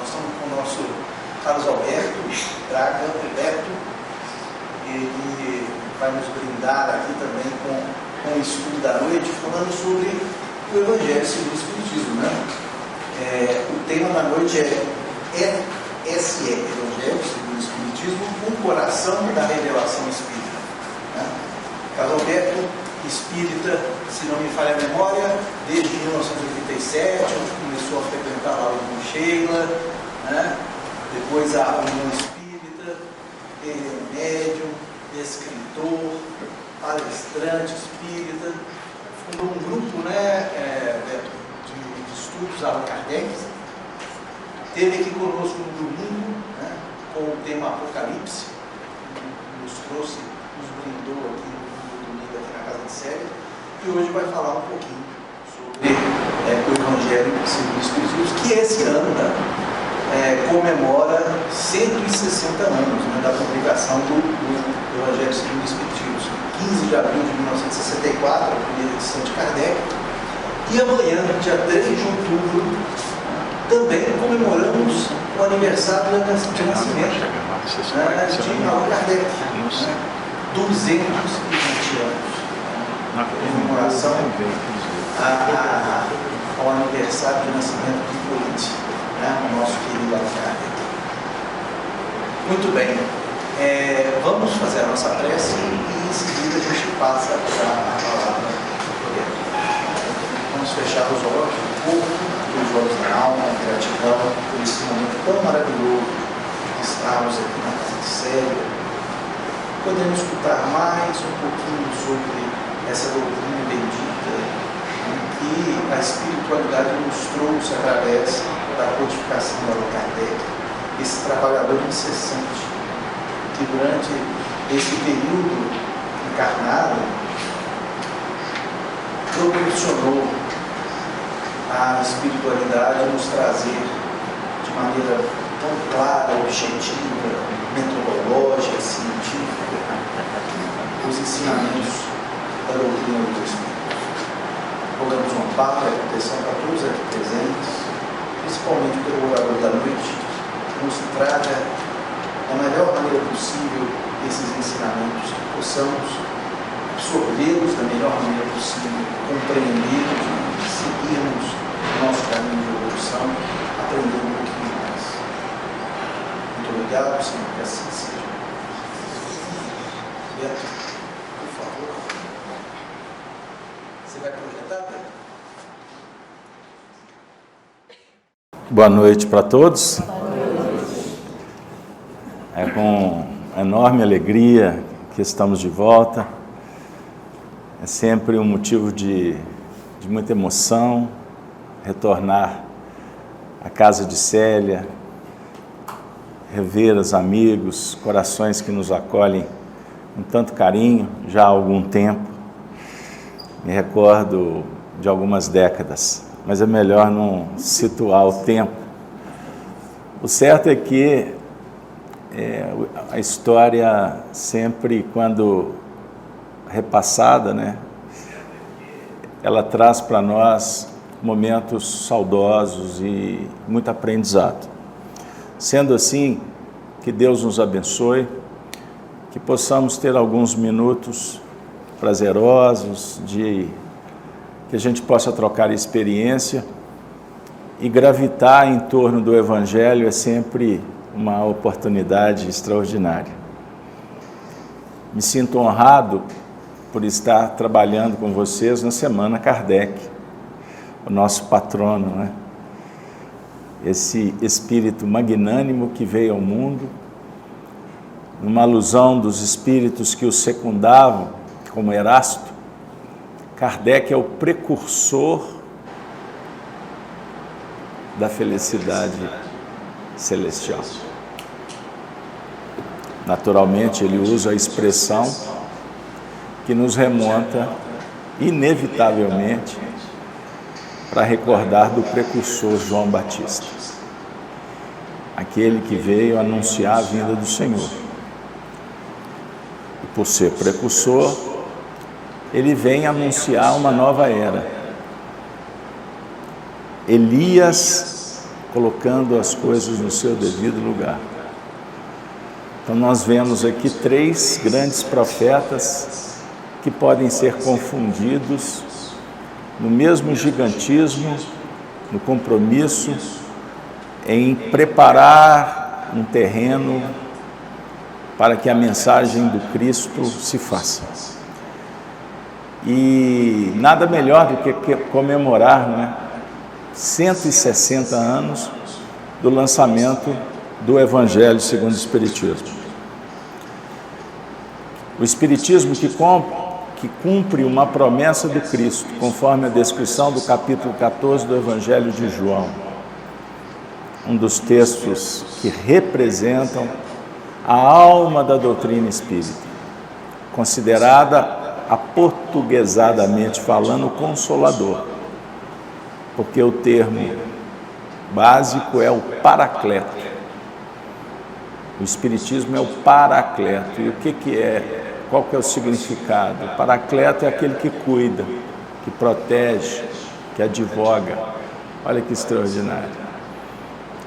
estamos com o nosso Carlos Alberto Braga, ele vai nos brindar aqui também com o estudo da noite, falando sobre o Evangelho segundo o Espiritismo, né? O tema da noite é ESE, Evangelho segundo o Espiritismo, o coração da revelação espírita, né? Carlos Alberto, espírita, se não me falha a memória, desde 1987, onde começou a frequentar a aula com Sheila, né? Depois a União Espírita, ele é médium, escritor, palestrante espírita, fundou um grupo, né, de estudos Allan Kardec, esteve aqui conosco no domingo, né, com o tema Apocalipse, nos trouxe, nos brindou aqui no domingo aqui na Casa de Célia, e hoje vai falar um pouquinho sobre o Evangelho segundo o Espiritismo, que esse ano, né, comemora 160 anos, né, da publicação do Evangelho segundo o Espiritismo, 15 de abril de 1964, a primeira edição de Kardec, e amanhã, dia 3 de outubro, também comemoramos o aniversário de nascimento, né, de Allan Kardec, né, 220 anos, na comemoração ao aniversário de nascimento de Hipólito, né, o nosso querido Allan Kardec. Muito bem, vamos fazer a nossa prece e em seguida a gente passa a palavra do projeto. Vamos fechar os olhos do corpo, os olhos da alma, gratidão por esse momento tão maravilhoso que estamos aqui na Casa de Célia, podendo escutar mais um pouquinho sobre essa doutrina bendita, né, que a espiritualidade nos trouxe através da codificação de Allan Kardec, esse trabalhador incessante que durante esse período encarnado proporcionou a espiritualidade nos trazer de maneira tão clara, objetiva, metodológica, científica, os ensinamentos da doutrina dos Espíritos. Rogamos um amparo e a proteção para todos aqui presentes, principalmente pelo orador da noite, que nos traga da melhor maneira possível esses ensinamentos, que possamos absorvê-los da melhor maneira possível, compreendê-los, seguirmos o nosso caminho de evolução, aprender um pouquinho mais. Muito obrigado, Senhor, que assim seja. Beto, por favor. Você vai projetar, Beto? Boa noite para todos. É com enorme alegria que estamos de volta. É sempre um motivo de muita emoção retornar à Casa de Célia, rever os amigos, corações que nos acolhem com tanto carinho já há algum tempo. Me recordo de algumas décadas, mas é melhor não situar o tempo. O certo é que a história sempre, quando repassada, né, ela traz para nós momentos saudosos e muito aprendizado. Sendo assim, que Deus nos abençoe, que possamos ter alguns minutos prazerosos, que a gente possa trocar experiência e gravitar em torno do Evangelho é sempre uma oportunidade extraordinária. Me sinto honrado por estar trabalhando com vocês na Semana Kardec, o nosso patrono, né? Esse espírito magnânimo que veio ao mundo, numa alusão dos espíritos que o secundavam, como Erasto. Kardec é o precursor da felicidade celestial. Naturalmente, ele usa a expressão que nos remonta, inevitavelmente, para recordar do precursor João Batista, aquele que veio anunciar a vinda do Senhor. E por ser precursor, ele vem anunciar uma nova era. Elias colocando as coisas no seu devido lugar. Então nós vemos aqui 3 grandes profetas que podem ser confundidos no mesmo gigantismo, no compromisso em preparar um terreno para que a mensagem do Cristo se faça. E nada melhor do que comemorar, né, 160 anos do lançamento do Evangelho segundo o Espiritismo. O Espiritismo que cumpre uma promessa do Cristo, conforme a descrição do capítulo 14 do Evangelho de João, um dos textos que representam a alma da doutrina espírita, considerada, aportuguesadamente falando, consolador, porque o termo básico é o paracleto. O Espiritismo é o paracleto. E o que é? Qual que é o significado? O paracleto é aquele que cuida, que protege, que advoga. Olha que extraordinário.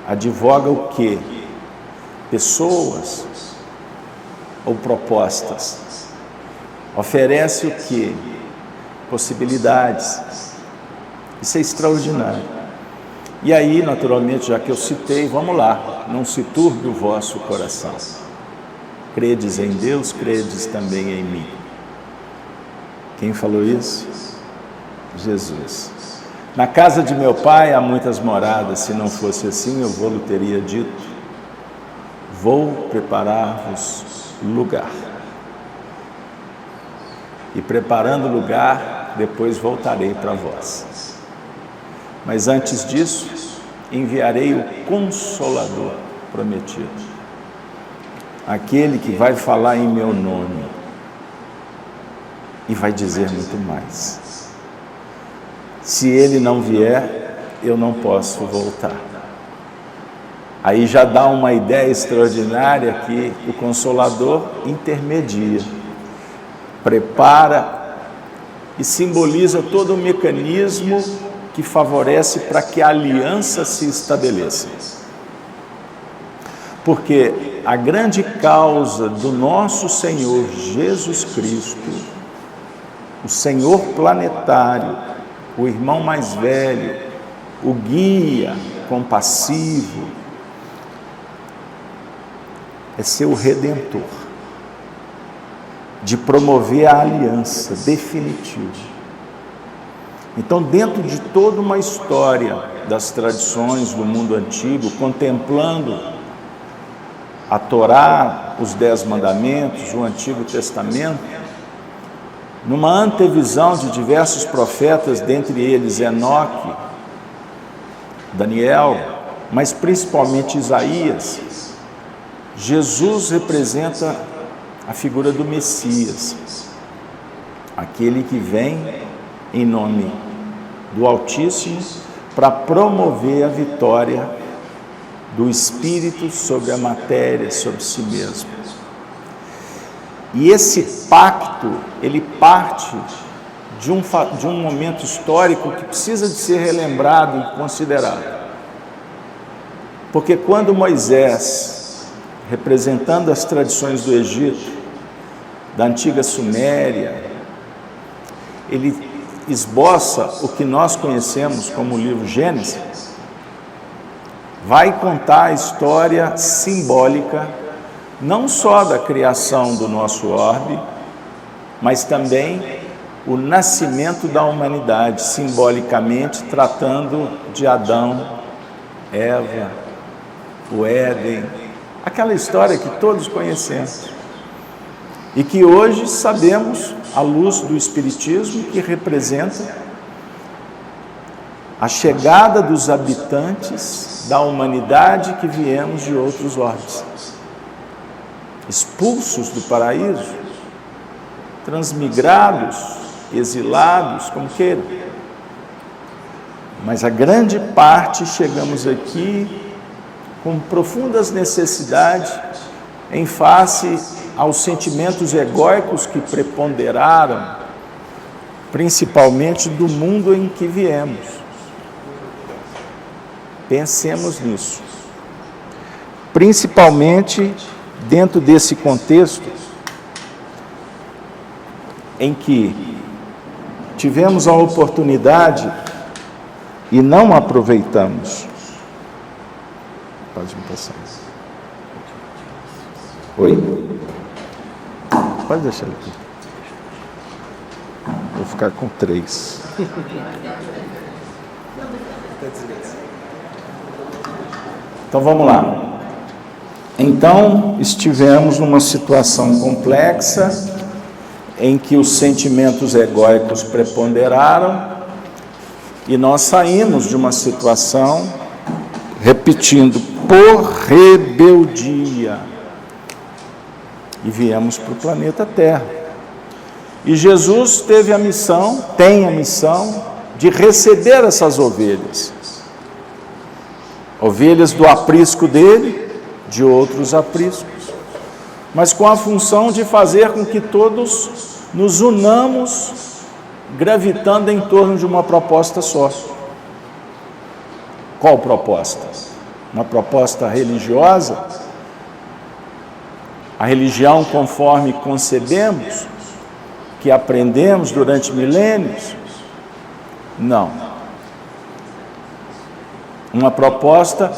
Advoga o quê? Pessoas ou propostas? Oferece o quê? Possibilidades. Isso é extraordinário. E aí, naturalmente, já que eu citei, vamos lá, não se turbe o vosso coração. Credes em Deus, credes também em mim. Quem falou isso? Jesus. Na casa de meu pai há muitas moradas, se não fosse assim eu vou-lhe teria dito, vou preparar-vos lugar. E preparando lugar, depois voltarei para vós. Mas antes disso, enviarei o Consolador prometido, aquele que vai falar em meu nome e vai dizer muito mais. Se ele não vier, eu não posso voltar. Aí já dá uma ideia extraordinária que o Consolador intermedia, prepara e simboliza todo o mecanismo que favorece para que a aliança se estabeleça. Porque a grande causa do nosso Senhor Jesus Cristo, o Senhor planetário, o irmão mais velho, o guia compassivo, é ser o Redentor, de promover a aliança definitiva. Então, dentro de toda uma história das tradições do mundo antigo, contemplando a Torá, os 10 mandamentos, o Antigo Testamento, numa antevisão de diversos profetas, dentre eles Enoque, Daniel, mas principalmente Isaías, Jesus representa a figura do Messias, aquele que vem em nome do Altíssimo para promover a vitória do Espírito sobre a matéria, sobre si mesmo. E esse pacto, ele parte de um momento histórico que precisa de ser relembrado e considerado. Porque quando Moisés, representando as tradições do Egito, da antiga Suméria, ele esboça o que nós conhecemos como o livro Gênesis, vai contar a história simbólica, não só da criação do nosso orbe, mas também o nascimento da humanidade, simbolicamente tratando de Adão, Eva, o Éden, aquela história que todos conhecemos e que hoje sabemos à luz do Espiritismo, que representa a chegada dos habitantes da humanidade que viemos de outros orbes, expulsos do paraíso, transmigrados, exilados, como queiram. Mas a grande parte chegamos aqui com profundas necessidades em face aos sentimentos egóicos que preponderaram, principalmente do mundo em que viemos. Pensemos nisso. Principalmente dentro desse contexto em que tivemos a oportunidade e não aproveitamos. Pode me passar. Oi? Pode deixar ele aqui. Vou ficar com 3. Então vamos lá. Então estivemos numa situação complexa em que os sentimentos egóicos preponderaram e nós saímos de uma situação, repetindo, por rebeldia, e viemos para o planeta Terra. E Jesus tem a missão de receber essas ovelhas. Ovelhas do aprisco dele, de outros apriscos, mas com a função de fazer com que todos nos unamos, gravitando em torno de uma proposta só. Qual proposta? Uma proposta religiosa? A religião conforme concebemos, que aprendemos durante milênios? Não. Uma proposta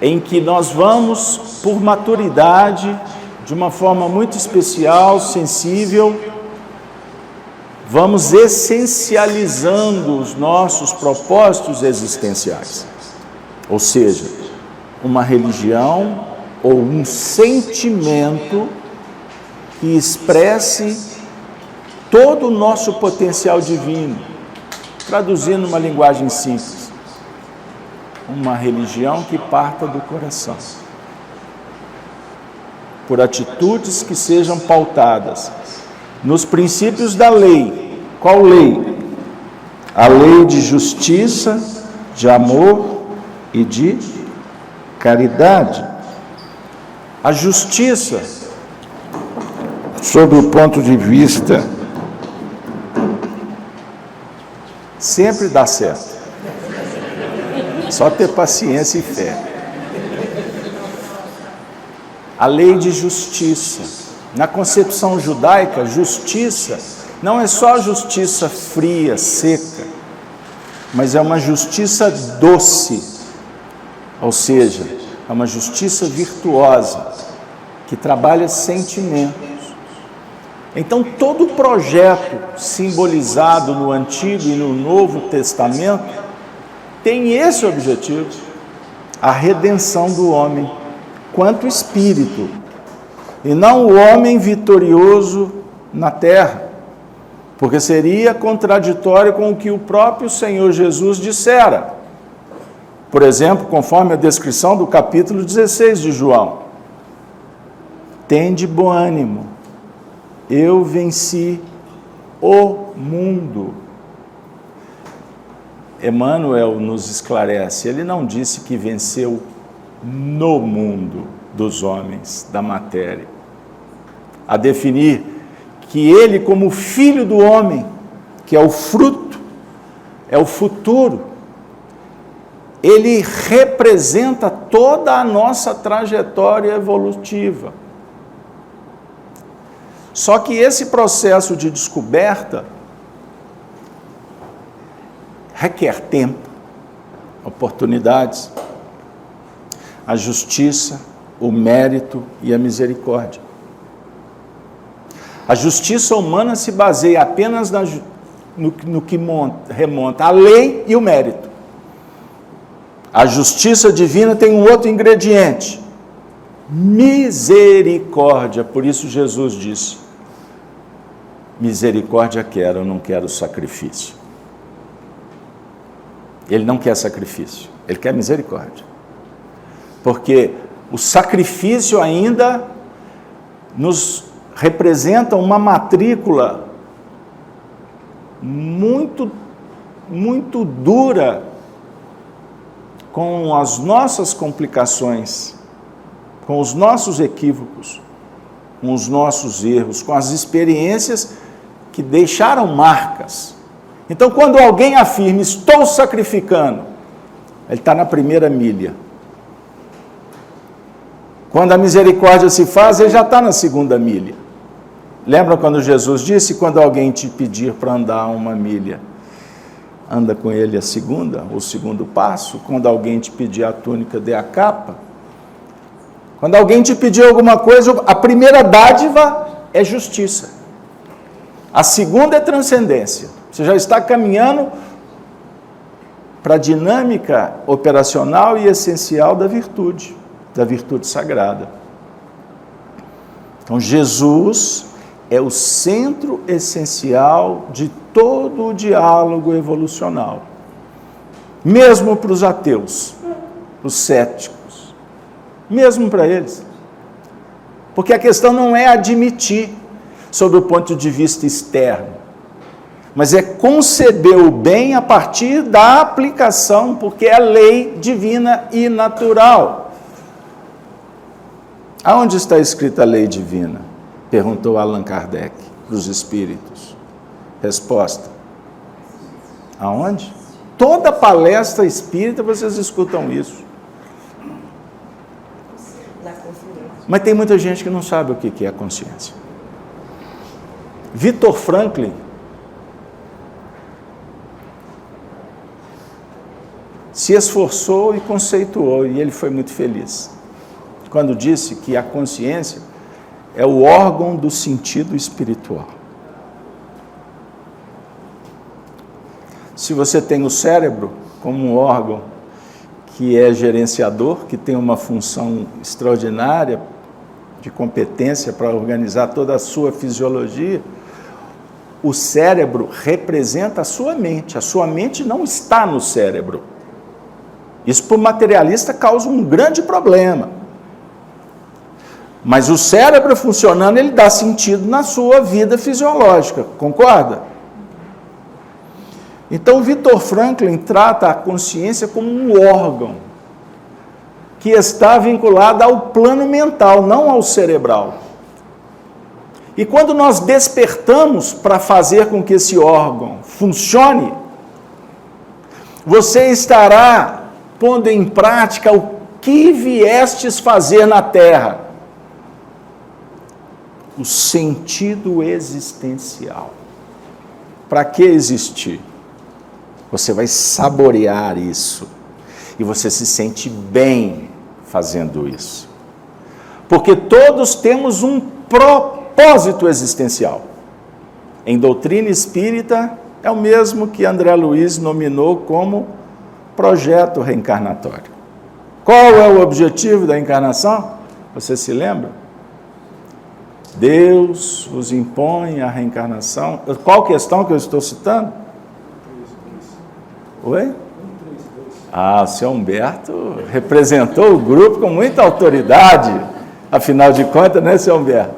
em que nós vamos, por maturidade, de uma forma muito especial, sensível, vamos essencializando os nossos propósitos existenciais. Ou seja, uma religião ou um sentimento que expresse todo o nosso potencial divino, traduzindo uma linguagem simples. Uma religião que parta do coração, por atitudes que sejam pautadas nos princípios da lei. Qual lei? A lei de justiça, de amor e de caridade. A justiça, sob o ponto de vista, sempre dá certo. Só ter paciência e fé. A lei de justiça. Na concepção judaica, justiça não é só justiça fria, seca, mas é uma justiça doce, ou seja, é uma justiça virtuosa, que trabalha sentimentos. Então, todo o projeto simbolizado no Antigo e no Novo Testamento tem esse objetivo, a redenção do homem, quanto espírito, e não o homem vitorioso na terra, porque seria contraditório com o que o próprio Senhor Jesus dissera. Por exemplo, conforme a descrição do capítulo 16 de João: tende bom ânimo, eu venci o mundo. Emmanuel nos esclarece, ele não disse que venceu no mundo dos homens, da matéria, a definir que ele, como filho do homem, que é o fruto, é o futuro, ele representa toda a nossa trajetória evolutiva. Só que esse processo de descoberta requer tempo, oportunidades, a justiça, o mérito e a misericórdia. A justiça humana se baseia apenas no que remonta à lei e o mérito. A justiça divina tem um outro ingrediente: misericórdia. Por isso Jesus disse: misericórdia quero, eu não quero sacrifício. Ele não quer sacrifício, ele quer misericórdia. Porque o sacrifício ainda nos representa uma matrícula muito, muito dura com as nossas complicações, com os nossos equívocos, com os nossos erros, com as experiências que deixaram marcas. Então, quando alguém afirma, estou sacrificando, Ele está na primeira milha. Quando a misericórdia se faz, ele já está na segunda milha. Lembra quando Jesus disse, quando alguém te pedir para andar uma milha, anda com ele a segunda, o segundo passo? Quando alguém te pedir a túnica, dê a capa. Quando alguém te pedir alguma coisa, a primeira dádiva é justiça. A segunda é transcendência. Você já está caminhando para a dinâmica operacional e essencial da virtude sagrada. Então, Jesus é o centro essencial de todo o diálogo evolucional. Mesmo para os ateus, os céticos, mesmo para eles. Porque a questão não é admitir, sob o ponto de vista externo, mas é conceber o bem a partir da aplicação, porque é lei divina e natural. Aonde está escrita a lei divina? Perguntou Allan Kardec para os espíritos. Resposta: aonde? Toda palestra espírita vocês escutam isso. Mas tem muita gente que não sabe o que é a consciência. Viktor Frankl se esforçou e conceituou, e ele foi muito feliz, quando disse que a consciência é o órgão do sentido espiritual. Se você tem o cérebro como um órgão que é gerenciador, que tem uma função extraordinária de competência para organizar toda a sua fisiologia, o cérebro representa a sua mente não está no cérebro. Isso para o materialista causa um grande problema. Mas o cérebro funcionando, ele dá sentido na sua vida fisiológica, concorda? Então, Viktor Frankl trata a consciência como um órgão que está vinculado ao plano mental, não ao cerebral. E quando nós despertamos para fazer com que esse órgão funcione, você estará pondo em prática o que viestes fazer na Terra. O sentido existencial. Para que existir? Você vai saborear isso. E você se sente bem fazendo isso. Porque todos temos um propósito existencial. Em doutrina espírita, é o mesmo que André Luiz nominou como projeto reencarnatório. Qual é o objetivo da encarnação? Você se lembra? Deus vos impõe a reencarnação. Qual questão que eu estou citando? Oi? O seu Humberto representou o grupo com muita autoridade. Afinal de contas, né, seu Humberto?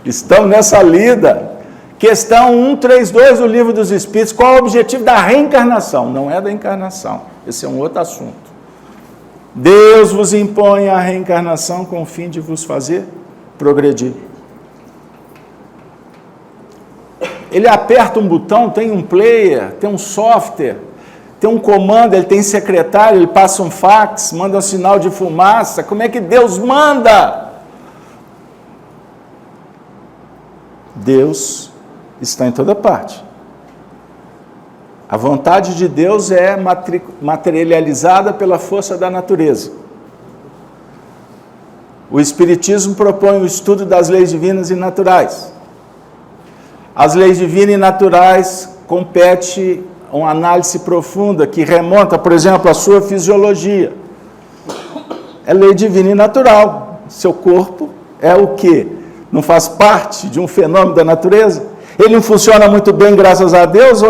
Estamos nessa lida. Questão 132 do Livro dos Espíritos. Qual é o objetivo da reencarnação? Não é da encarnação. Esse é um outro assunto. Deus vos impõe a reencarnação com o fim de vos fazer progredir. Ele aperta um botão, tem um player, tem um software, tem um comando, ele tem secretário, ele passa um fax, manda um sinal de fumaça. Como é que Deus manda? Deus está em toda parte. A vontade de Deus é materializada pela força da natureza. O Espiritismo propõe o estudo das leis divinas e naturais. As leis divinas e naturais compete uma análise profunda que remonta, por exemplo, à sua fisiologia. É lei divina e natural. Seu corpo é o quê? Não faz parte de um fenômeno da natureza? Ele não funciona muito bem, graças a Deus?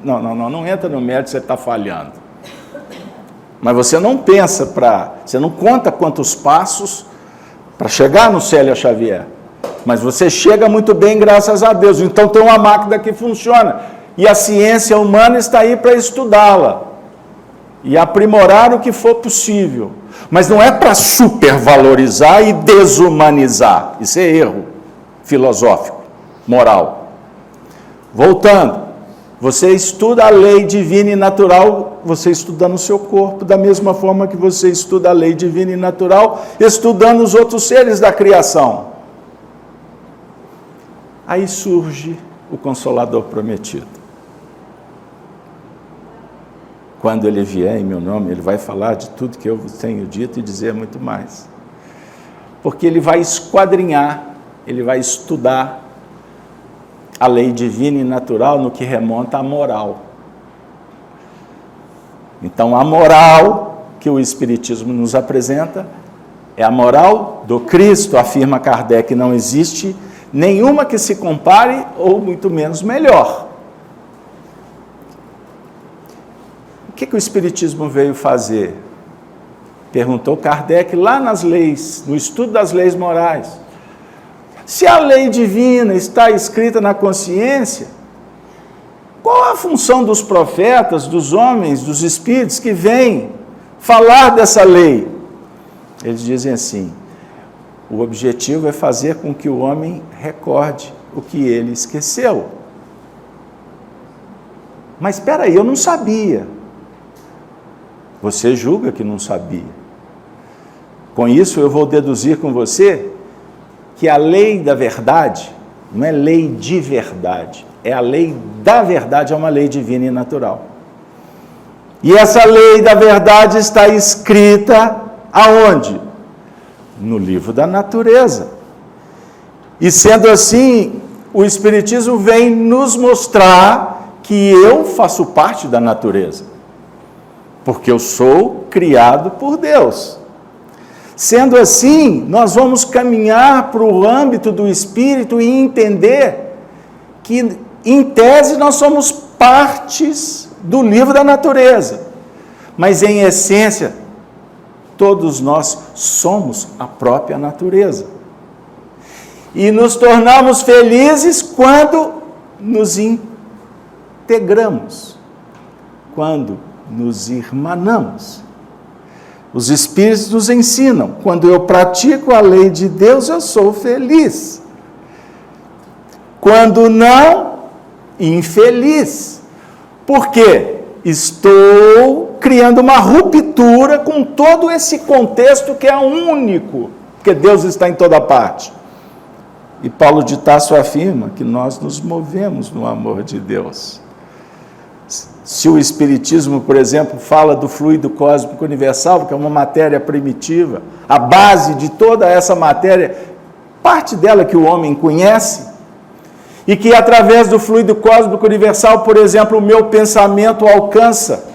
Não entra no mérito, você está falhando. Mas você não pensa você não conta quantos passos para chegar no Célia Xavier. Mas você chega muito bem, graças a Deus. Então tem uma máquina que funciona. E a ciência humana está aí para estudá-la. E aprimorar o que for possível. Mas não é para supervalorizar e desumanizar. Isso é erro filosófico, moral. Voltando. Você estuda a lei divina e natural, você estuda no seu corpo, da mesma forma que você estuda a lei divina e natural, estudando os outros seres da criação. Aí surge o Consolador prometido. Quando ele vier em meu nome, ele vai falar de tudo que eu tenho dito e dizer muito mais. Porque ele vai esquadrinhar, ele vai estudar a lei divina e natural no que remonta à moral. Então, a moral que o Espiritismo nos apresenta é a moral do Cristo, afirma Kardec, não existe nenhuma que se compare ou muito menos melhor. O que o Espiritismo veio fazer? Perguntou Kardec lá nas leis, no estudo das leis morais. Se a lei divina está escrita na consciência, qual a função dos profetas, dos homens, dos espíritos que vêm falar dessa lei? Eles dizem assim: o objetivo é fazer com que o homem recorde o que ele esqueceu. Mas espera aí, eu não sabia. Você julga que não sabia. Com isso eu vou deduzir com você que a lei da verdade não é lei de verdade, é a lei da verdade, é uma lei divina e natural. E essa lei da verdade está escrita aonde? No livro da natureza. E sendo assim, o Espiritismo vem nos mostrar que eu faço parte da natureza, porque eu sou criado por Deus. Sendo assim, nós vamos caminhar para o âmbito do Espírito e entender que, em tese, nós somos partes do livro da natureza. Mas, em essência, todos nós somos a própria natureza. E nos tornamos felizes quando nos integramos, quando nos irmanamos. Os Espíritos nos ensinam, quando eu pratico a lei de Deus, eu sou feliz. Quando não, infeliz. Por quê? Estou criando uma ruptura com todo esse contexto que é único, porque Deus está em toda parte. E Paulo de Tarso afirma que nós nos movemos no amor de Deus. Se o Espiritismo, por exemplo, fala do fluido cósmico universal, que é uma matéria primitiva, a base de toda essa matéria, parte dela que o homem conhece, e que através do fluido cósmico universal, por exemplo, o meu pensamento alcança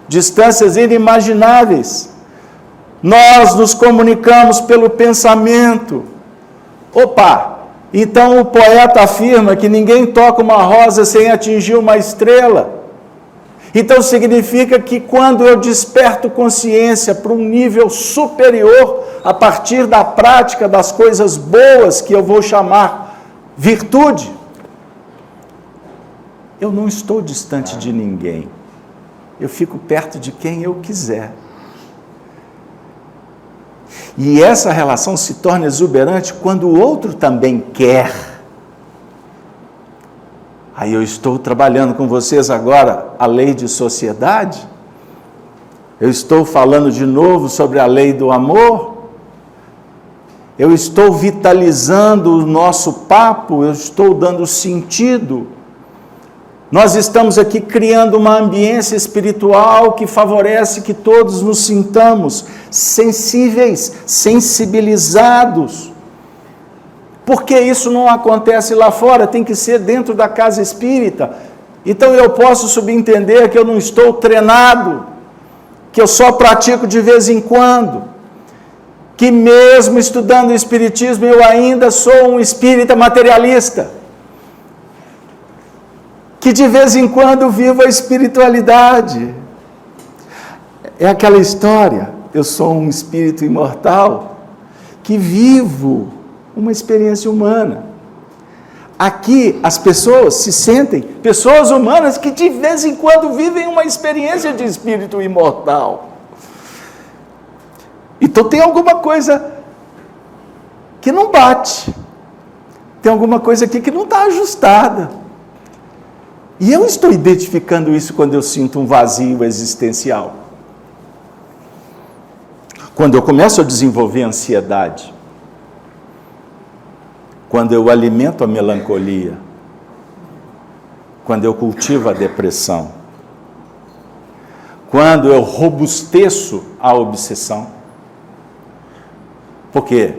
distâncias inimagináveis. Nós nos comunicamos pelo pensamento. Opa! Então o poeta afirma que ninguém toca uma rosa sem atingir uma estrela. Então significa que quando eu desperto consciência para um nível superior, a partir da prática das coisas boas, que eu vou chamar virtude, eu não estou distante de ninguém. Eu fico perto de quem eu quiser. E essa relação se torna exuberante quando o outro também quer. Aí eu estou trabalhando com vocês agora a lei de sociedade. Eu estou falando de novo sobre a lei do amor. Eu estou vitalizando o nosso papo, eu estou dando sentido. Nós estamos aqui criando uma ambiência espiritual que favorece que todos nos sintamos sensíveis, sensibilizados. Porque isso não acontece lá fora, tem que ser dentro da casa espírita. Então eu posso subentender que eu não estou treinado, que eu só pratico de vez em quando, que mesmo estudando o Espiritismo eu ainda sou um espírita materialista, que de vez em quando vivo a espiritualidade. É aquela história, eu sou um espírito imortal, que vivo uma experiência humana. Aqui as pessoas se sentem pessoas humanas que de vez em quando vivem uma experiência de espírito imortal. Então tem alguma coisa que não bate, tem alguma coisa aqui que não está ajustada. E eu estou identificando isso quando eu sinto um vazio existencial. Quando eu começo a desenvolver ansiedade. Quando eu alimento a melancolia. Quando eu cultivo a depressão. Quando eu robusteço a obsessão. Porque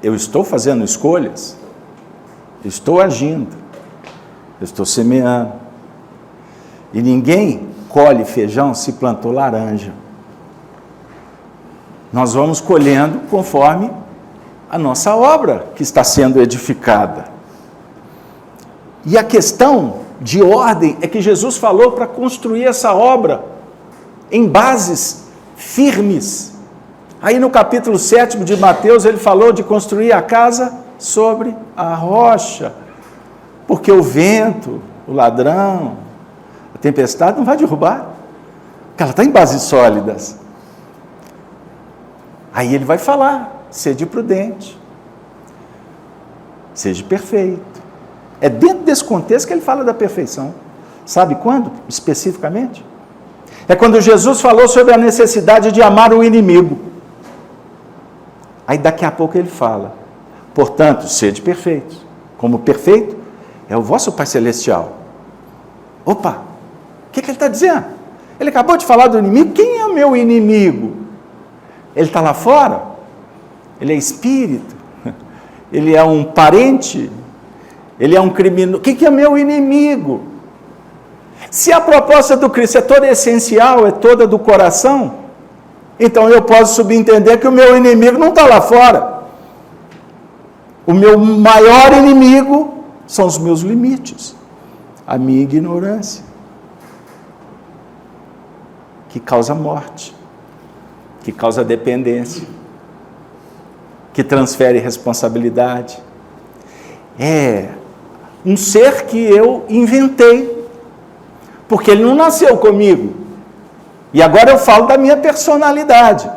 eu estou fazendo escolhas, estou agindo, eu estou semeando. E ninguém colhe feijão se plantou laranja. Nós vamos colhendo conforme a nossa obra que está sendo edificada. E a questão de ordem é que Jesus falou para construir essa obra em bases firmes. Aí no capítulo 7 de Mateus ele falou de construir a casa sobre a rocha, porque o vento, o ladrão, a tempestade não vai derrubar, porque ela está em bases sólidas. Aí ele vai falar, seja prudente, seja perfeito. É dentro desse contexto que ele fala da perfeição. Sabe quando, especificamente? É quando Jesus falou sobre a necessidade de amar o inimigo. Aí daqui a pouco ele fala, portanto, sede perfeitos, como perfeito é o vosso Pai Celestial. Opa, o que ele está dizendo? Ele acabou de falar do inimigo. Quem é o meu inimigo? Ele está lá fora? Ele é espírito? Ele é um parente? Ele é um criminoso? O que é meu inimigo? Se a proposta do Cristo é toda essencial, é toda do coração, então eu posso subentender que o meu inimigo não está lá fora. O meu maior inimigo são os meus limites, a minha ignorância, que causa morte, que causa dependência, que transfere responsabilidade. É um ser que eu inventei, porque ele não nasceu comigo. E agora eu falo da minha personalidade.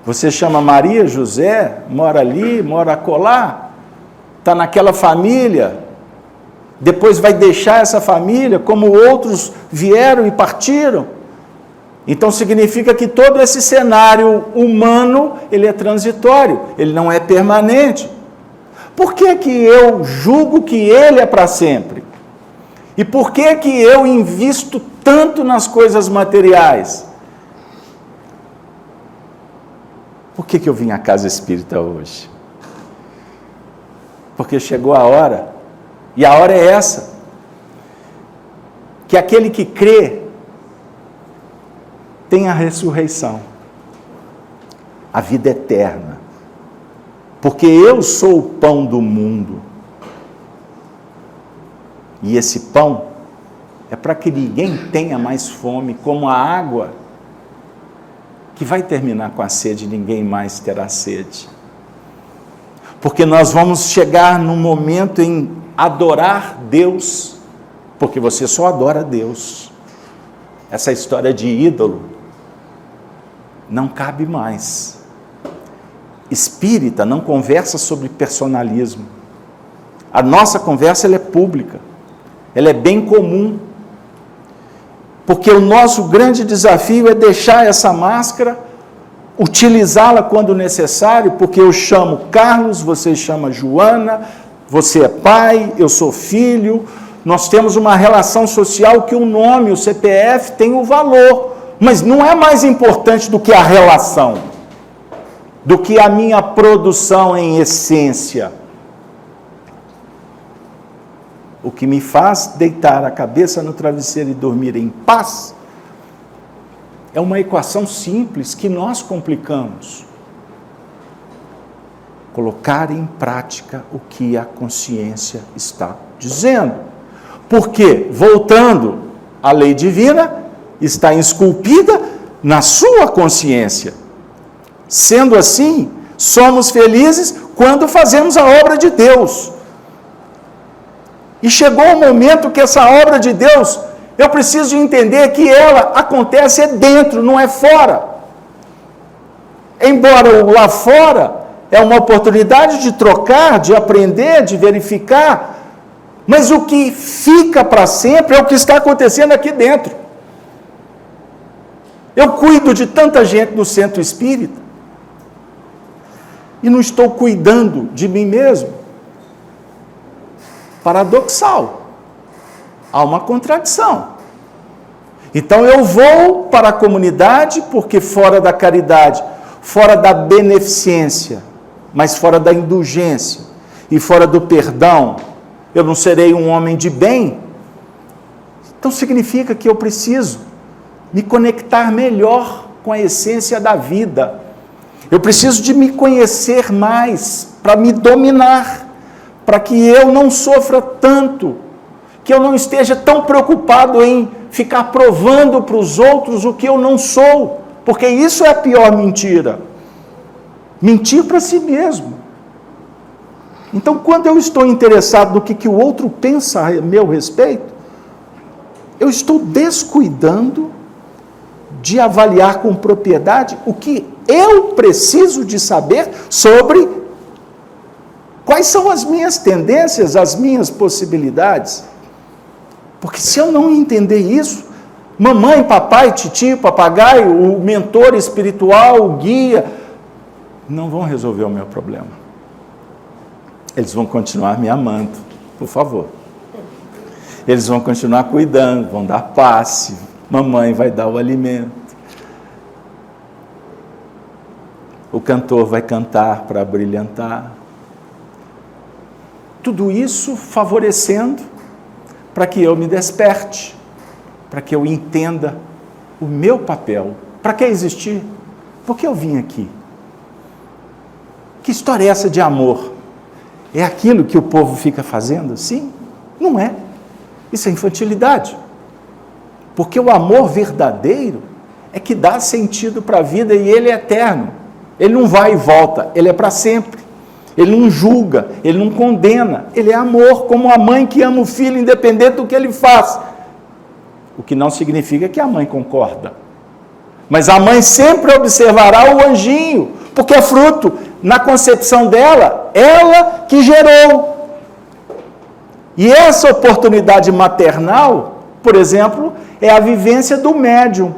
Você chama Maria, José, mora ali, mora acolá, está naquela família, depois vai deixar essa família, como outros vieram e partiram. Então significa que todo esse cenário humano, ele é transitório, ele não é permanente. Por que que eu julgo que ele é para sempre? E por que que eu invisto tanto nas coisas materiais? Por que que eu vim à casa espírita hoje? Porque chegou a hora, e a hora é essa, que aquele que crê tem a ressurreição, a vida eterna, porque eu sou o pão do mundo, e esse pão é para que ninguém tenha mais fome, como a água, que vai terminar com a sede, ninguém mais terá sede. Porque nós vamos chegar num momento em adorar Deus, porque você só adora Deus. Essa história de ídolo não cabe mais. Espírita não conversa sobre personalismo. A nossa conversa ela é pública, ela é bem comum. Porque o nosso grande desafio é deixar essa máscara, utilizá-la quando necessário, porque eu chamo Carlos, você chama Joana, você é pai, eu sou filho, nós temos uma relação social que o nome, o CPF, tem o valor, mas não é mais importante do que a relação, do que a minha produção em essência. O que me faz deitar a cabeça no travesseiro e dormir em paz é uma equação simples que nós complicamos. Colocar em prática o que a consciência está dizendo. Porque, voltando à lei divina, está esculpida na sua consciência. Sendo assim, somos felizes quando fazemos a obra de Deus. E chegou o momento que essa obra de Deus, eu preciso de entender que ela acontece dentro, não é fora. Embora o lá fora é uma oportunidade de trocar, de aprender, de verificar, Mas o que fica para sempre é o que está acontecendo aqui dentro. Eu cuido de tanta gente no centro espírita e não estou cuidando de mim mesmo. Paradoxal. Há uma contradição. Então eu vou para a comunidade porque fora da caridade, fora da beneficência, mas fora da indulgência e fora do perdão, eu não serei um homem de bem. Então significa que eu preciso me conectar melhor com a essência da vida. Eu preciso de me conhecer mais para me dominar, para que eu não sofra tanto, que eu não esteja tão preocupado em ficar provando para os outros o que eu não sou, porque isso é a pior mentira. Mentir para si mesmo. Então, quando eu estou interessado no que o outro pensa a meu respeito, eu estou descuidando de avaliar com propriedade o que eu preciso de saber sobre quais são as minhas tendências, as minhas possibilidades. Porque se eu não entender isso, mamãe, papai, titio, papagaio, o mentor espiritual, o guia, não vão resolver o meu problema. Eles vão continuar me amando, por favor. Eles vão continuar cuidando, vão dar passe, mamãe vai dar o alimento. O cantor vai cantar para brilhantar. Tudo isso favorecendo para que eu me desperte, para que eu entenda o meu papel. Para que existir? Por que eu vim aqui? Que história é essa de amor? É aquilo que o povo fica fazendo assim? Não é. Isso é infantilidade. Porque o amor verdadeiro é que dá sentido para a vida e ele é eterno. Ele não vai e volta, ele é para sempre. Ele não julga, ele não condena. Ele é amor, como a mãe que ama o filho, independente do que ele faz. O que não significa que a mãe concorda. Mas a mãe sempre observará o anjinho, porque é fruto, na concepção dela, ela que gerou. E essa oportunidade maternal, por exemplo, é a vivência do médium,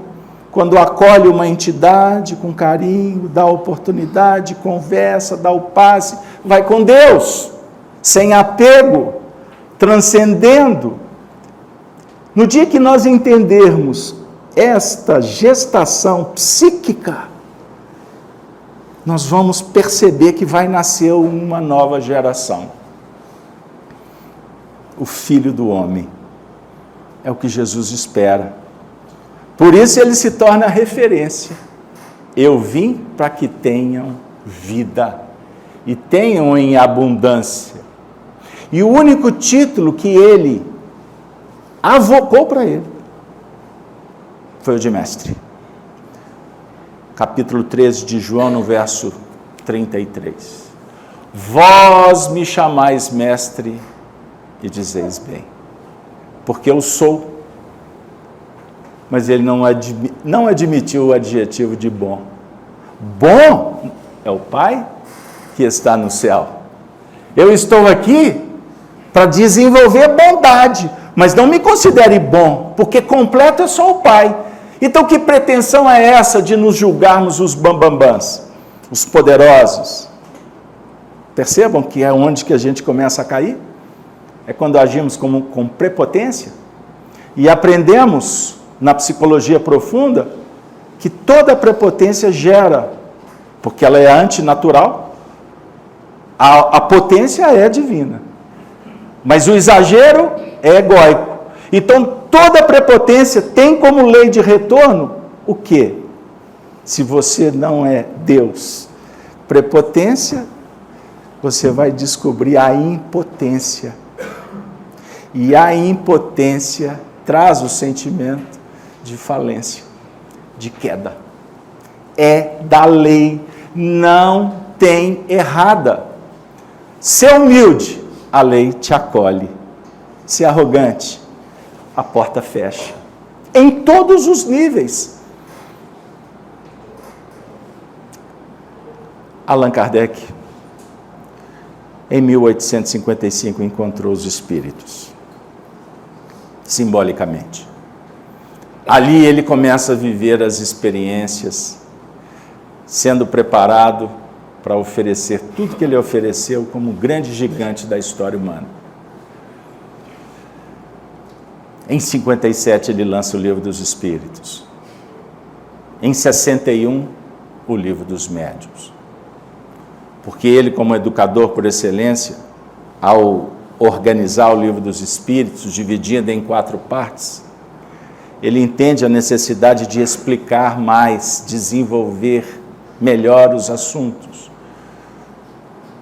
quando acolhe uma entidade com carinho, dá a oportunidade, conversa, dá o passe, vai com Deus, sem apego, transcendendo. No dia que nós entendermos esta gestação psíquica, nós vamos perceber que vai nascer uma nova geração. O Filho do Homem. É o que Jesus espera. Por isso ele se torna referência. Eu vim para que tenham vida e tenham em abundância. E o único título que ele avocou para ele foi o de mestre. Capítulo 13 de João, no verso 33. Vós me chamais mestre e dizeis bem, porque eu sou. Mas ele não admitiu o adjetivo de bom. Bom é o Pai que está no céu. Eu estou aqui para desenvolver bondade, mas não me considere bom, porque completo é só o Pai. Então que pretensão é essa de nos julgarmos os bambambãs, os poderosos? Percebam que é onde que a gente começa a cair? É quando agimos com prepotência e aprendemos na psicologia profunda que toda prepotência gera, porque ela é antinatural, a potência é divina, mas o exagero é egóico. Então toda prepotência tem como lei de retorno o quê? Se você não é Deus, prepotência, você vai descobrir a impotência. E a impotência traz o sentimento de falência, de queda. É da lei, não tem errada. Ser humilde, a lei te acolhe. Ser arrogante, a porta fecha. Em todos os níveis. Allan Kardec em 1855 encontrou os espíritos, simbolicamente. Ali ele começa a viver as experiências, sendo preparado para oferecer tudo que ele ofereceu como grande gigante da história humana. Em 57 ele lança o Livro dos Espíritos. Em 61, o Livro dos Médiuns. Porque ele, como educador por excelência, ao organizar o Livro dos Espíritos, dividindo em 4 partes, ele entende a necessidade de explicar mais, desenvolver melhor os assuntos.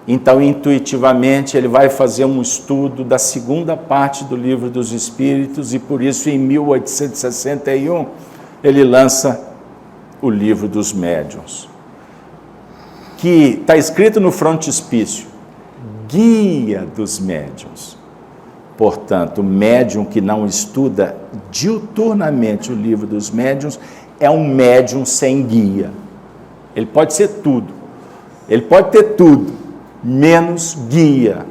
Então, intuitivamente, ele vai fazer um estudo da segunda parte do Livro dos Espíritos e, por isso, em 1861, ele lança o Livro dos Médiuns, que está escrito no frontispício, Guia dos Médiuns. Portanto, o médium que não estuda diuturnamente o Livro dos Médiuns é um médium sem guia. Ele pode ser tudo, ele pode ter tudo, menos guia.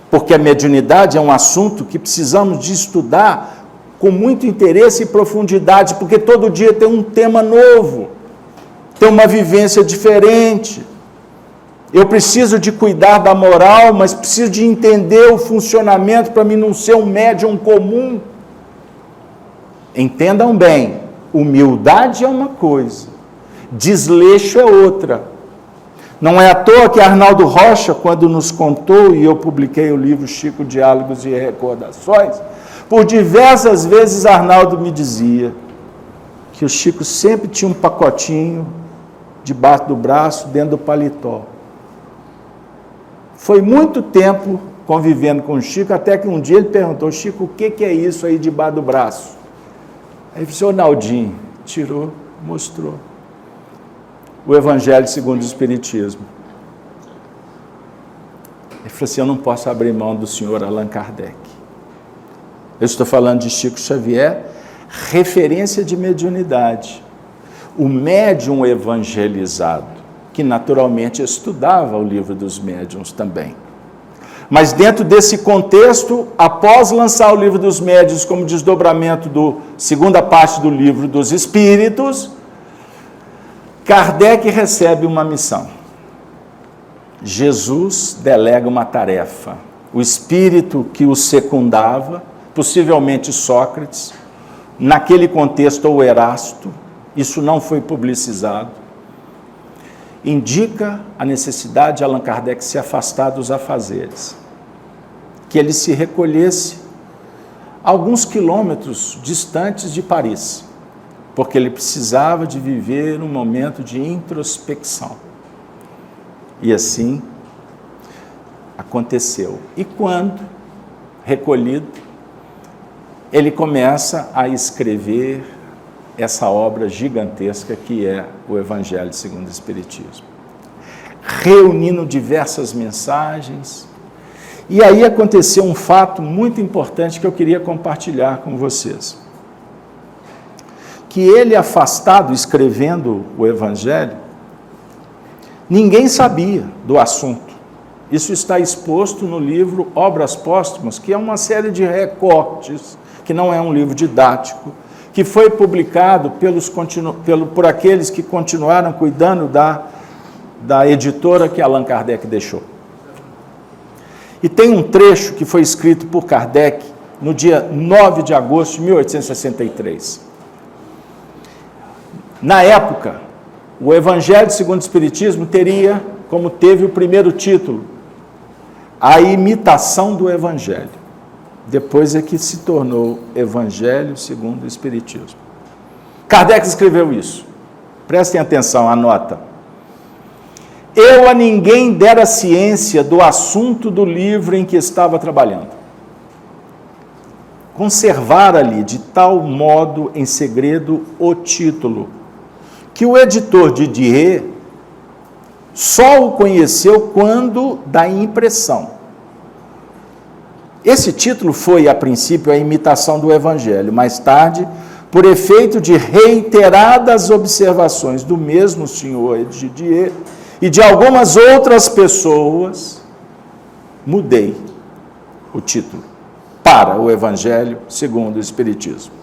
Porque a mediunidade é um assunto que precisamos de estudar com muito interesse e profundidade, porque todo dia tem um tema novo, tem uma vivência diferente. Eu preciso de cuidar da moral, mas preciso de entender o funcionamento para mim não ser um médium comum. Entendam bem, humildade é uma coisa, desleixo é outra. Não é à toa que Arnaldo Rocha, quando nos contou, e eu publiquei o livro Chico, Diálogos e Recordações, por diversas vezes Arnaldo me dizia que o Chico sempre tinha um pacotinho debaixo do braço, dentro do paletó. Foi muito tempo convivendo com o Chico, até que um dia ele perguntou: Chico, o que é isso aí debaixo do braço? Aí ele disse: ô Naldinho, tirou, mostrou. O Evangelho segundo o Espiritismo. Ele falou assim: eu não posso abrir mão do senhor Allan Kardec. Eu estou falando de Chico Xavier, referência de mediunidade. O médium evangelizado, que naturalmente estudava o Livro dos Médiuns também. Mas dentro desse contexto, após lançar o Livro dos Médiuns como desdobramento da segunda parte do Livro dos Espíritos, Kardec recebe uma missão. Jesus delega uma tarefa. O espírito que o secundava, possivelmente Sócrates, naquele contexto ou Erasto, isso não foi publicizado, indica a necessidade de Allan Kardec se afastar dos afazeres, que ele se recolhesse a alguns quilômetros distantes de Paris, porque ele precisava de viver um momento de introspecção. E assim aconteceu. E quando, recolhido, ele começa a escrever essa obra gigantesca que é o Evangelho segundo o Espiritismo, reunindo diversas mensagens. E aí aconteceu um fato muito importante que eu queria compartilhar com vocês. Que ele, afastado, escrevendo o Evangelho, ninguém sabia do assunto. Isso está exposto no livro Obras Póstumas, que é uma série de recortes, que não é um livro didático, que foi publicado por aqueles que continuaram cuidando da editora que Allan Kardec deixou. E tem um trecho que foi escrito por Kardec no dia 9 de agosto de 1863. Na época, o Evangelho segundo o Espiritismo teria, como teve o primeiro título, A Imitação do Evangelho. Depois é que se tornou Evangelho segundo o Espiritismo. Kardec escreveu isso. Prestem atenção, anota. Eu a ninguém dera ciência do assunto do livro em que estava trabalhando. Conservar ali de tal modo em segredo o título, que o editor Didier só o conheceu quando da impressão. Esse título foi, a princípio, a imitação do Evangelho. Mais tarde, por efeito de reiteradas observações do mesmo senhor Didier e de algumas outras pessoas, mudei o título para o Evangelho segundo o Espiritismo.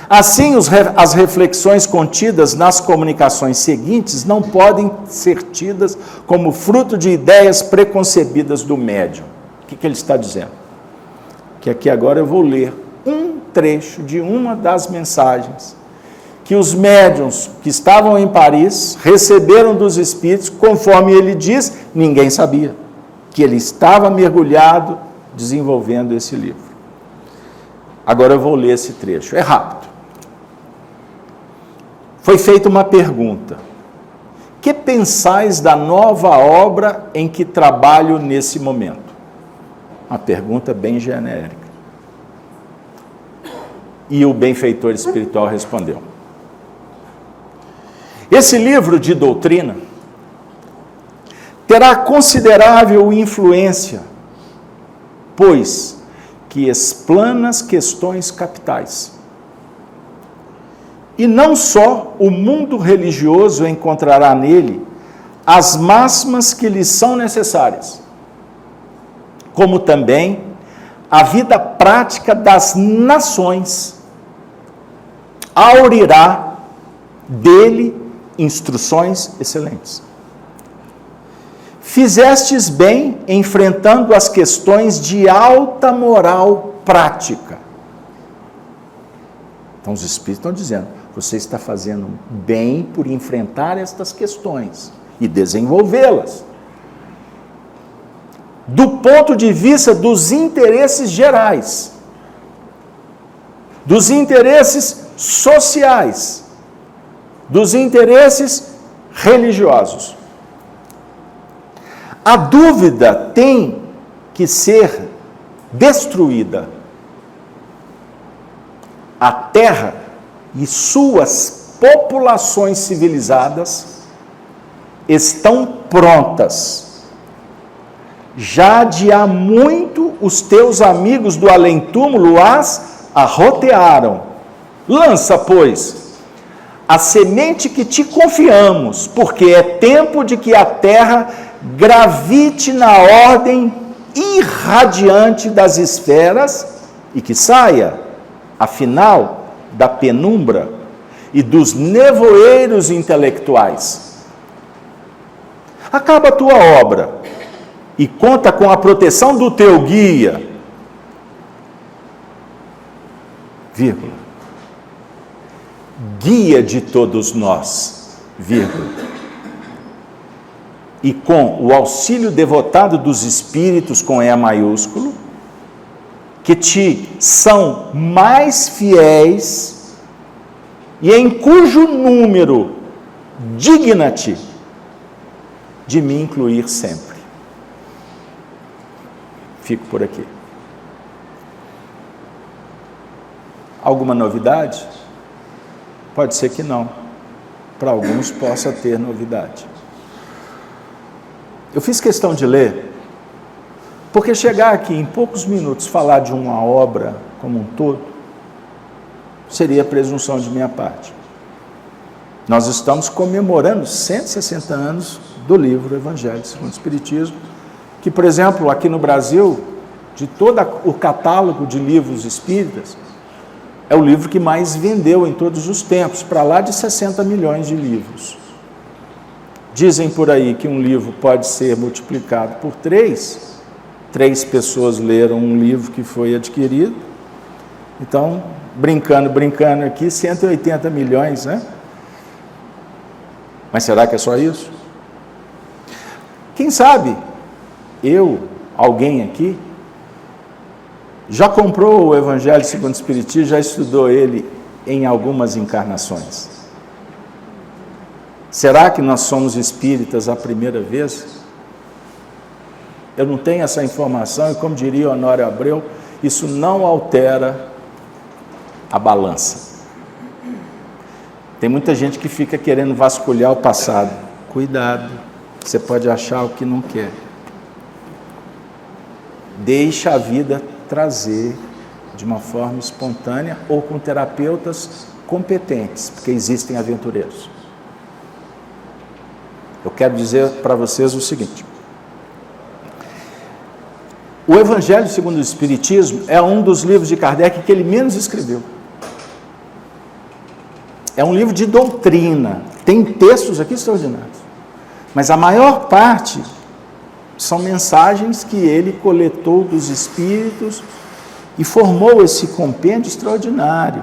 Assim, as reflexões contidas nas comunicações seguintes não podem ser tidas como fruto de ideias preconcebidas do médium. O que ele está dizendo? Que aqui agora eu vou ler um trecho de uma das mensagens que os médiuns que estavam em Paris receberam dos espíritos, conforme ele diz, ninguém sabia que ele estava mergulhado desenvolvendo esse livro. Agora eu vou ler esse trecho, é rápido. Foi feita uma pergunta: que pensais da nova obra em que trabalho nesse momento? Uma pergunta bem genérica. E o benfeitor espiritual respondeu: esse livro de doutrina terá considerável influência, pois que explana as questões capitais. E não só o mundo religioso encontrará nele as máximas que lhes são necessárias, como também a vida prática das nações aurirá dele instruções excelentes. Fizestes bem enfrentando as questões de alta moral prática. Então os espíritos estão dizendo, você está fazendo bem por enfrentar estas questões e desenvolvê-las. Do ponto de vista dos interesses gerais, dos interesses sociais, dos interesses religiosos. A dúvida tem que ser destruída. A Terra e suas populações civilizadas estão prontas. Já de há muito os teus amigos do além-túmulo as arrotearam. Lança, pois, a semente que te confiamos, porque é tempo de que a terra gravite na ordem irradiante das esferas e que saia, afinal, da penumbra e dos nevoeiros intelectuais. Acaba a tua obra e conta com a proteção do teu guia, vírgula, guia de todos nós, vírgula, e com o auxílio devotado dos espíritos com E maiúsculo, que te são mais fiéis e em cujo número digna-te de me incluir sempre. Fico por aqui. Alguma novidade? Pode ser que não. Para alguns possa ter novidade. Eu fiz questão de ler, porque chegar aqui em poucos minutos falar de uma obra como um todo, seria presunção de minha parte. Nós estamos comemorando 160 anos do livro Evangelho segundo o Espiritismo, que, por exemplo, aqui no Brasil, de todo o catálogo de livros espíritas, é o livro que mais vendeu em todos os tempos, para lá de 60 milhões de livros. Dizem por aí que um livro pode ser multiplicado por 3 pessoas leram um livro que foi adquirido, então, brincando aqui, 180 milhões, né? Mas será que é só isso? Quem sabe, alguém aqui, já comprou o Evangelho segundo o Espiritismo, já estudou ele em algumas encarnações. Será que nós somos espíritas a primeira vez? Eu não tenho essa informação e, como diria Honório Abreu, isso não altera a balança. Tem muita gente que fica querendo vasculhar o passado. Cuidado, você pode achar o que não quer. Deixa a vida trazer de uma forma espontânea ou com terapeutas competentes, porque existem aventureiros. Eu quero dizer para vocês o seguinte: o Evangelho segundo o Espiritismo é um dos livros de Kardec que ele menos escreveu. É um livro de doutrina, tem textos aqui extraordinários, mas a maior parte são mensagens que ele coletou dos Espíritos e formou esse compêndio extraordinário,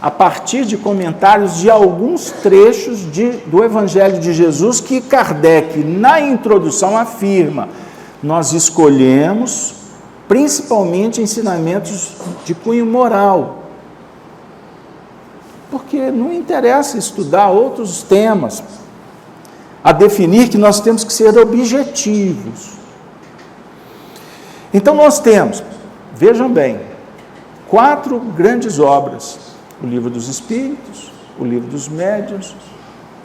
a partir de comentários de alguns trechos do Evangelho de Jesus, que Kardec, na introdução, afirma: nós escolhemos principalmente ensinamentos de cunho moral, porque não interessa estudar outros temas, a definir que nós temos que ser objetivos. Então nós temos, vejam bem, 4 grandes obras: o Livro dos Espíritos, o Livro dos Médiuns,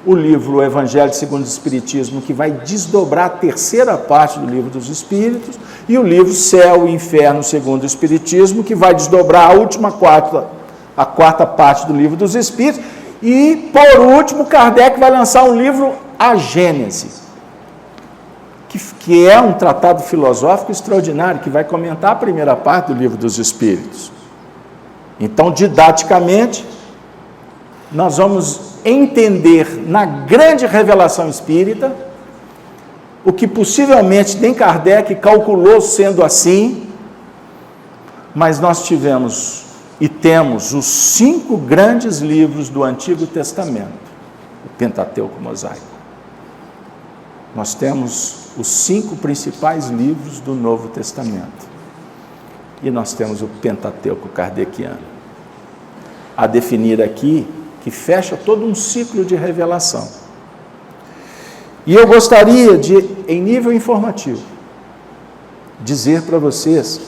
o livro Evangelho segundo o Espiritismo, que vai desdobrar a terceira parte do Livro dos Espíritos, e o livro Céu e Inferno segundo o Espiritismo, que vai desdobrar a quarta parte do Livro dos Espíritos, e, por último, Kardec vai lançar um livro, A Gênese, que é um tratado filosófico extraordinário, que vai comentar a primeira parte do Livro dos Espíritos. Então, didaticamente, nós vamos entender na grande revelação espírita o que possivelmente nem Kardec calculou sendo assim, mas nós tivemos e temos os 5 grandes livros do Antigo Testamento, o Pentateuco Mosaico. Nós temos os 5 principais livros do Novo Testamento. E nós temos o Pentateuco kardeciano, a definir aqui, que fecha todo um ciclo de revelação. E eu gostaria de, em nível informativo, dizer para vocês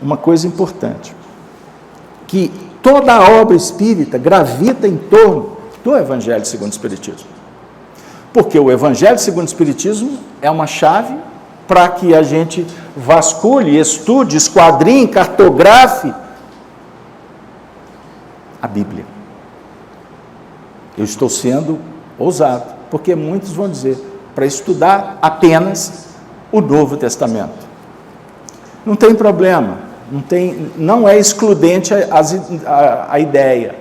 uma coisa importante, que toda a obra espírita gravita em torno do Evangelho segundo o Espiritismo. Porque o Evangelho segundo o Espiritismo é uma chave para que a gente vasculhe, estude, esquadrinhe, cartografe a Bíblia. Eu estou sendo ousado, porque muitos vão dizer, para estudar apenas o Novo Testamento. Não tem problema, não é excludente a ideia.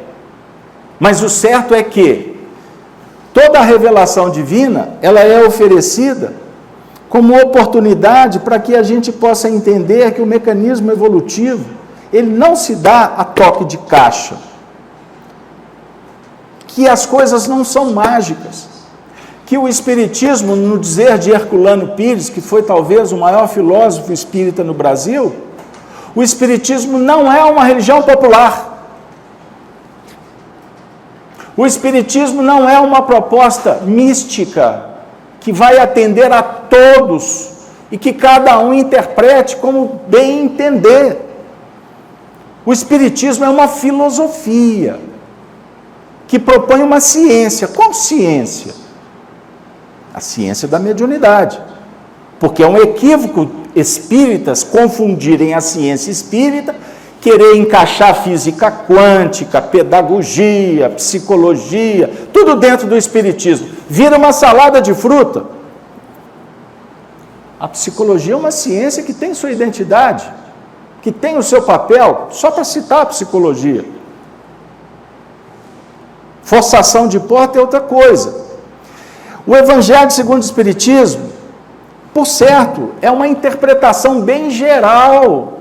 Mas o certo é que toda a revelação divina, ela é oferecida como oportunidade para que a gente possa entender que o mecanismo evolutivo, ele não se dá a toque de caixa, que as coisas não são mágicas, que o Espiritismo, no dizer de Herculano Pires, que foi talvez o maior filósofo espírita no Brasil, o Espiritismo não é uma religião popular. O Espiritismo não é uma proposta mística que vai atender a todos e que cada um interprete como bem entender. O Espiritismo é uma filosofia que propõe uma ciência. Qual ciência? A ciência da mediunidade. Porque é um equívoco espíritas confundirem a ciência espírita, querer encaixar física quântica, pedagogia, psicologia, tudo dentro do Espiritismo. Vira uma salada de fruta. A psicologia é uma ciência que tem sua identidade, que tem o seu papel, só para citar a psicologia. Forçação de porta é outra coisa. O Evangelho segundo o Espiritismo, por certo, é uma interpretação bem geral,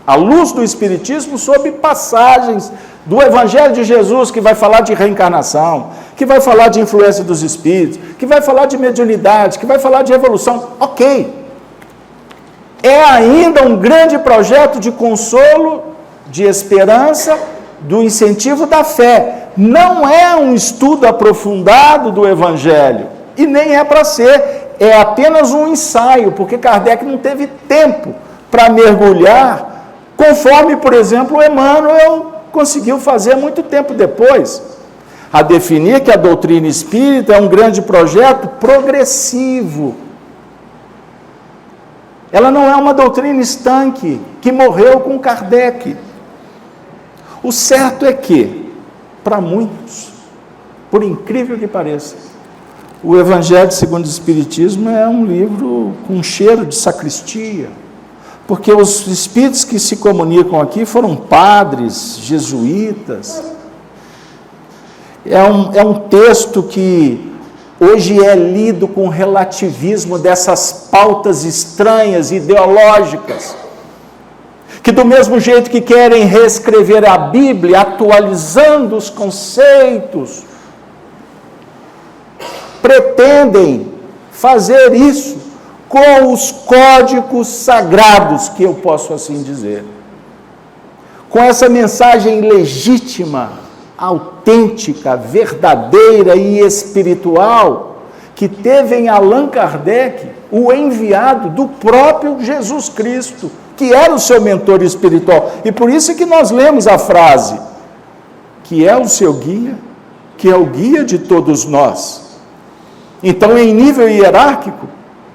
à luz do Espiritismo, sobre passagens do Evangelho de Jesus, que vai falar de reencarnação, que vai falar de influência dos espíritos, que vai falar de mediunidade, que vai falar de evolução. Ok. É ainda um grande projeto de consolo, de esperança, do incentivo da fé. Não é um estudo aprofundado do Evangelho, e nem é para ser, é apenas um ensaio, porque Kardec não teve tempo para mergulhar, conforme, por exemplo, Emmanuel conseguiu fazer muito tempo depois, a definir que a doutrina espírita é um grande projeto progressivo. Ela não é uma doutrina estanque, que morreu com Kardec. O certo é que, para muitos, por incrível que pareça, O Evangelho segundo o Espiritismo é um livro com cheiro de sacristia, porque os espíritos que se comunicam aqui foram padres, jesuítas. É um texto que hoje é lido com relativismo dessas pautas estranhas, ideológicas, que do mesmo jeito que querem reescrever a Bíblia, atualizando os conceitos, pretendem fazer isso com os códigos sagrados, que eu posso assim dizer, com essa mensagem legítima, autêntica, verdadeira e espiritual, que teve em Allan Kardec o enviado do próprio Jesus Cristo, que era o seu mentor espiritual. E por isso que nós lemos a frase, que é o seu guia, que é o guia de todos nós. Então, em nível hierárquico,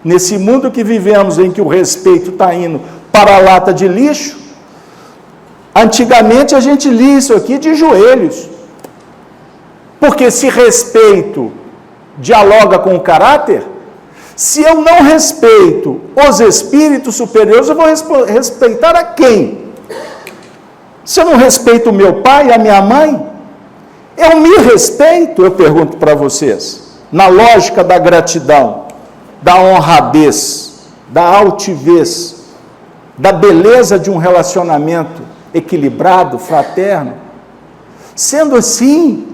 nesse mundo que vivemos, em que o respeito está indo para a lata de lixo, antigamente a gente lia isso aqui de joelhos, porque se respeito dialoga com o caráter, se eu não respeito os espíritos superiores, eu vou respeitar a quem? Se eu não respeito o meu pai e a minha mãe, eu me respeito, eu pergunto para vocês, na lógica da gratidão, da honradez, da altivez, da beleza de um relacionamento equilibrado, fraterno. Sendo assim,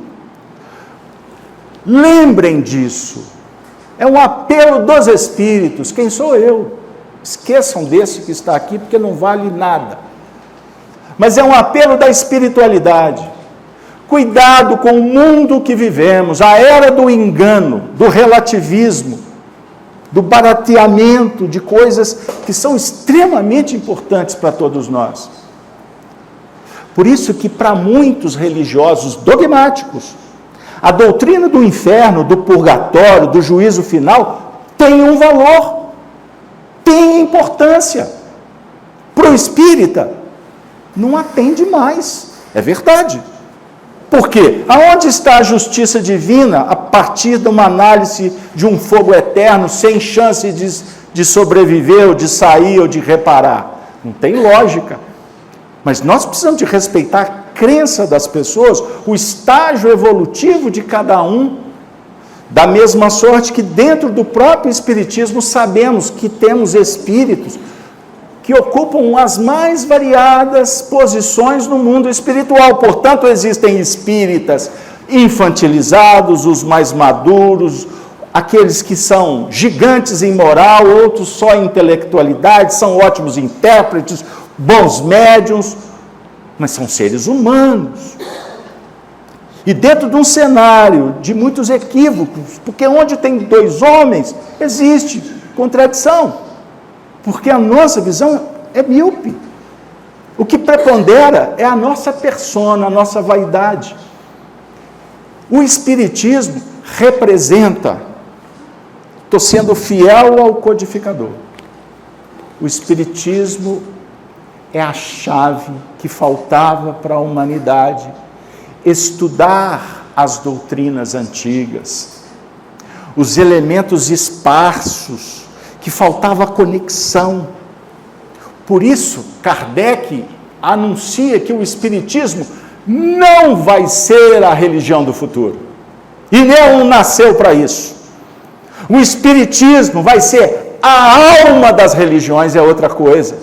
lembrem disso. É um apelo dos espíritos. Quem sou eu? Esqueçam desse que está aqui, porque não vale nada. Mas é um apelo da espiritualidade. Cuidado com o mundo que vivemos, a era do engano, do relativismo, do barateamento de coisas que são extremamente importantes para todos nós. Por isso que para muitos religiosos dogmáticos, a doutrina do inferno, do purgatório, do juízo final, tem um valor, tem importância. Para o espírita, não atende mais, é verdade. Por quê? Aonde está a justiça divina a partir de uma análise de um fogo eterno, sem chance de sobreviver, ou de sair, ou de reparar? Não tem lógica. Mas nós precisamos de respeitar a crença das pessoas, o estágio evolutivo de cada um, da mesma sorte que dentro do próprio Espiritismo sabemos que temos espíritos que ocupam as mais variadas posições no mundo espiritual. Portanto, existem espíritas infantilizados, os mais maduros, aqueles que são gigantes em moral, outros só em intelectualidade, são ótimos intérpretes, bons médiuns, mas são seres humanos. E dentro de um cenário de muitos equívocos, porque onde tem dois homens, existe contradição. Porque a nossa visão é míope. O que prepondera é a nossa persona, a nossa vaidade. O Espiritismo representa, estou sendo fiel ao codificador, o Espiritismo é a chave que faltava para a humanidade estudar as doutrinas antigas, os elementos esparsos, que faltava conexão. Por isso, Kardec anuncia que o Espiritismo não vai ser a religião do futuro. E não nasceu para isso. O Espiritismo vai ser a alma das religiões, é outra coisa.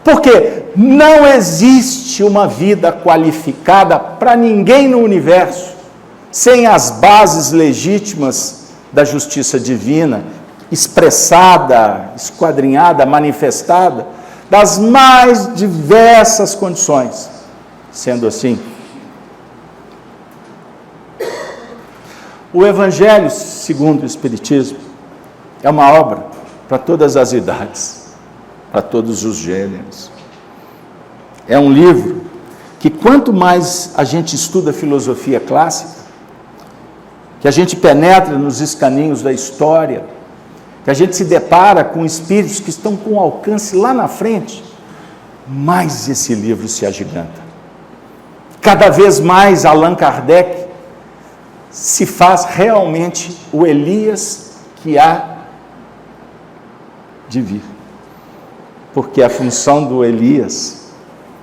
Porque não existe uma vida qualificada para ninguém no universo sem as bases legítimas da justiça divina, expressada, esquadrinhada, manifestada, das mais diversas condições. Sendo assim, o Evangelho segundo o Espiritismo é uma obra para todas as idades, para todos os gêneros. É um livro que quanto mais a gente estuda filosofia clássica, que a gente penetra nos escaninhos da história, que a gente se depara com espíritos que estão com alcance lá na frente, mais esse livro se agiganta. Cada vez mais Allan Kardec se faz realmente o Elias que há de vir. Porque a função do Elias,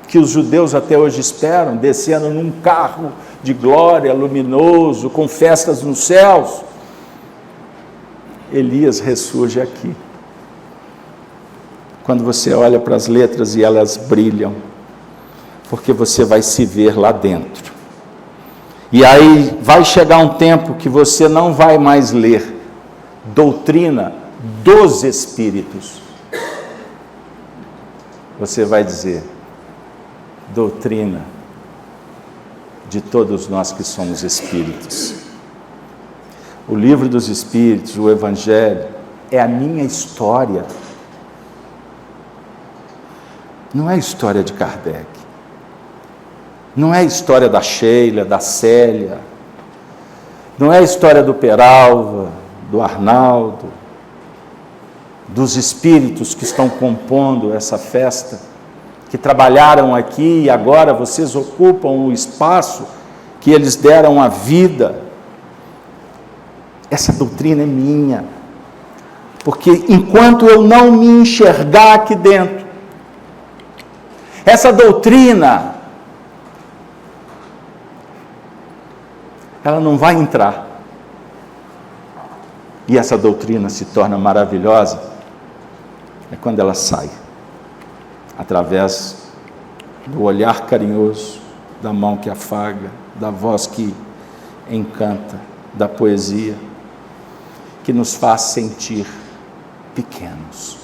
que os judeus até hoje esperam, descendo num carro de glória, luminoso, com festas nos céus, Elias ressurge aqui. Quando você olha para as letras e elas brilham, porque você vai se ver lá dentro. E aí vai chegar um tempo que você não vai mais ler doutrina dos Espíritos. Você vai dizer, doutrina de todos nós que somos espíritos. O livro dos Espíritos, o Evangelho, é a minha história. Não é a história de Kardec. Não é a história da Sheila, da Célia. Não é a história do Peralva, do Arnaldo, dos espíritos que estão compondo essa festa, que trabalharam aqui e agora vocês ocupam o espaço que eles deram a vida. Essa doutrina é minha, porque enquanto eu não me enxergar aqui dentro, essa doutrina, ela não vai entrar. E essa doutrina se torna maravilhosa é quando ela sai, através do olhar carinhoso, da mão que afaga, da voz que encanta, da poesia, que nos faz sentir pequenos.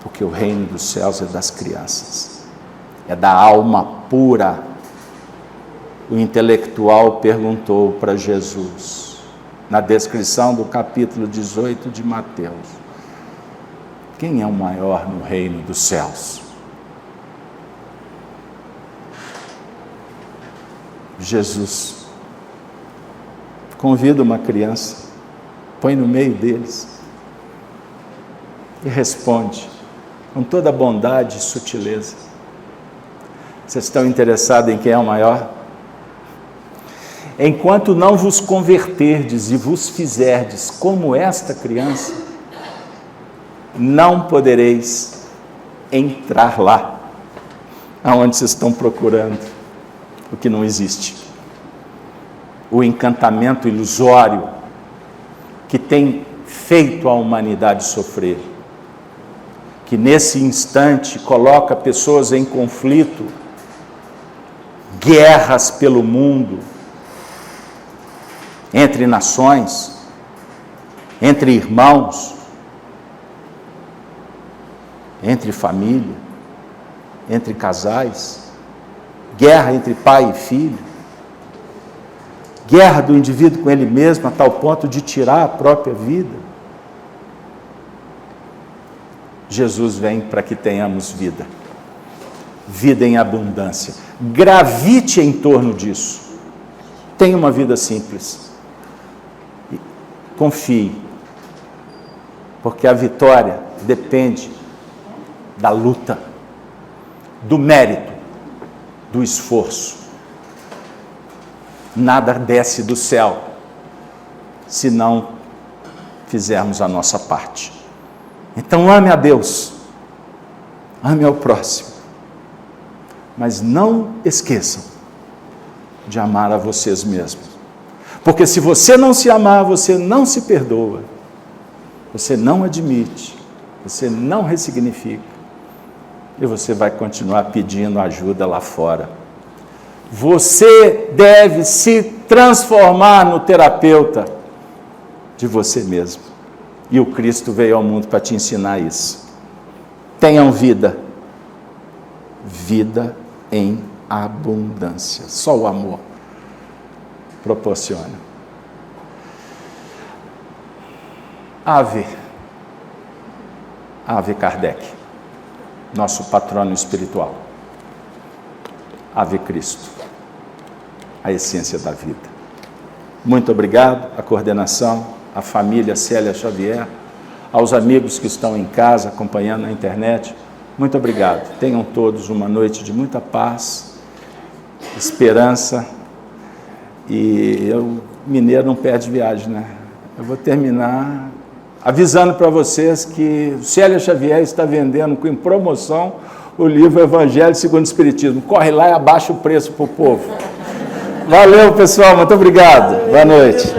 Porque o reino dos céus é das crianças, é da alma pura. O intelectual perguntou para Jesus, na descrição do capítulo 18 de Mateus, quem é o maior no reino dos céus? Jesus convida uma criança, põe no meio deles e responde com toda bondade e sutileza. Vocês estão interessados em quem é o maior? Enquanto não vos converterdes e vos fizerdes como esta criança, não podereis entrar lá, aonde vocês estão procurando o que não existe. O encantamento ilusório que tem feito a humanidade sofrer, que nesse instante coloca pessoas em conflito, guerras pelo mundo, entre nações, entre irmãos, entre família, entre casais, guerra entre pai e filho, guerra do indivíduo com ele mesmo a tal ponto de tirar a própria vida. Jesus vem para que tenhamos vida, vida em abundância. Gravite em torno disso. Tenha uma vida simples. Confie, porque a vitória depende da luta, do mérito, do esforço. Nada desce do céu se não fizermos a nossa parte. Então ame a Deus, ame ao próximo, mas não esqueçam de amar a vocês mesmos. Porque se você não se amar, você não se perdoa, você não admite, você não ressignifica, e você vai continuar pedindo ajuda lá fora. Você deve se transformar no terapeuta de você mesmo. E o Cristo veio ao mundo para te ensinar isso. Tenham vida, vida em abundância. Só o amor proporciona. Ave Kardec, nosso patrono espiritual. Ave Cristo, a essência da vida. Muito obrigado à coordenação, à família Célia Xavier, aos amigos que estão em casa acompanhando na internet. Muito obrigado. Tenham todos uma noite de muita paz, esperança E o mineiro não perde viagem, né? Eu vou terminar avisando para vocês que o Célia Xavier está vendendo com promoção o livro Evangelho segundo o Espiritismo. Corre lá e abaixa o preço para o povo. Valeu, pessoal. Muito obrigado. Boa noite.